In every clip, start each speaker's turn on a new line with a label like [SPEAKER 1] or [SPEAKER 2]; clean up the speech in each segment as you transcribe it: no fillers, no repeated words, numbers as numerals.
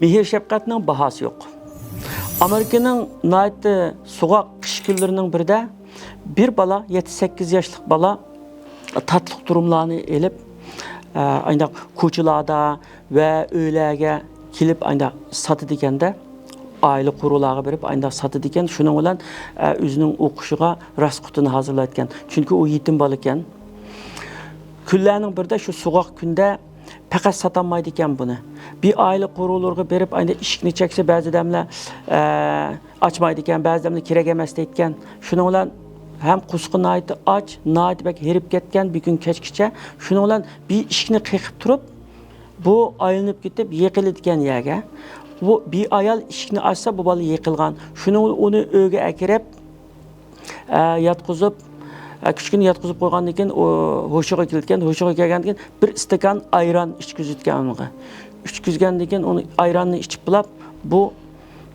[SPEAKER 1] Mehir şefqatning bahası yo'q. Amerikaning naytı soğuq qish kunlarining birida bir bala 7-8 yoshlik bala tatlıq durumlarını elib ayndaq ko'chalarda va uylarga kelib ayndaq sotadi ekanda, aile qurularga berib ayndaq sotadi ekan. Shuning bilan o'zining o'qishiga rasqutini hazırlayotgan. Chunki u yetim bola ekan. Kunlarning birida shu so'g'oq kunda faqat satanmaydı ekan buni. Bir aile qurularga berib ayda ishni cheksa ba'zi damlar açmaydı ekan, ba'zi damlar kerak emas deyotgan. Shuning bilan hem qusqi nayti aç, nayti bak herib ketgan bir kun kechgacha. Shuning bilan bir ishni qiqib turib, bu aylanib ketib yiqiladi ekan yerga. Bu bir ayol ishni açsa bu bola yiqilgan. Shuning uni uyga akirib yotqizib küçükünü yatkızıp koygandan keyin hoşuğa kelgan, hoşuğa kelgandan keyin bir stakan ayran ichkizitgan unga. Ichkizgandan keyin onu ayranni ichib bulab, bu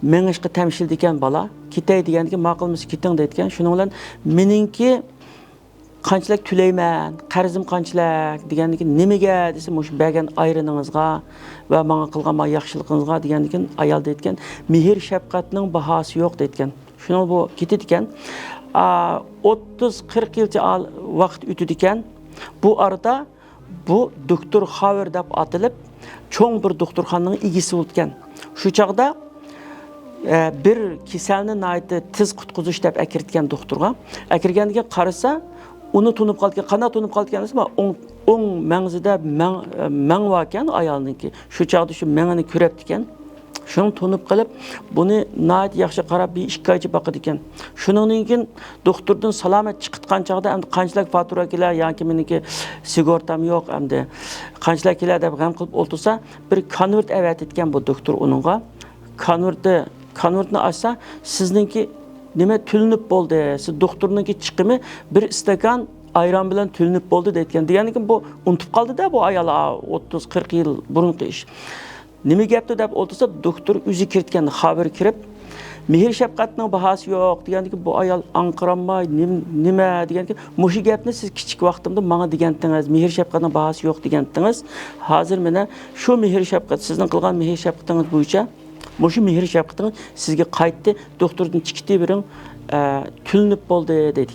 [SPEAKER 1] mengishga tamshil degan bola, ketay degandan keyin ma'qulmisiz keting deyotgan. Shuning bilan meningki qanchalik to'layman, qarzim qanchalik degandan keyin nimaga desa, mush bergan ayraningizga va menga qilgan yaxshiligingizga degandan keyin ayol deyotgan, mehr shafqatning bahosi yo'q deyotgan. Shuning bu ketadi ekan. 30-40 yılca vaqt ötüdü ekan. Bu arada bu doktor Howard deb atılıp çoğun bir doktorxonaning egisi bo'lgan. Shu chaqda bir kasalni naytı tiz qutqizish deb akirtgan doktorga. Akirganiga qarasa, uni tunib qolgan, qana tunib qolgan desma, o'ng mangzida mang bor ekan ayolniki. Shu chaqda shu mangini ko'ribdi ekan. Şunu tunub qilib, buni nayt yaxshi qarab bir 2 oycha baqadi ekan. Shuningdan keyin doktordan salomat chiqitgan chaqda endi qanchalik fatura kelar yoki meniki sigortam yo'q endi qanchalik kelar deb g'am qilib o'ltirsa, bir konvert avatitgan bu doktor uningga. Konvertni ochsa, sizningki nima tulinib bo'ldi? Siz doktorningki chiqimi bir stakan ayran bilan tulinib bo'ldi deyotgan. Deganiki bu unutib qoldi-da bu ayol 30-40 yil burunqi ish. Nima gapdi deb o'ltirsa, doktor o'zi kiritgan xabar kirib, mehr shafqatning bahasi yo'q degandiki, bu ayol anqiranmay nima deganki, mushu gapni siz kichik vaqtimda menga degandingiz, mehr shafqatning bahasi yo'q degandingiz. Hozir mena shu mehr shafqat, sizning qilgan mehr shafqatingiz bo'yicha mushu mehr shafqatingiz sizga qaytdi, doktordan chiqdi bering, tulinib bo'ldi deydi.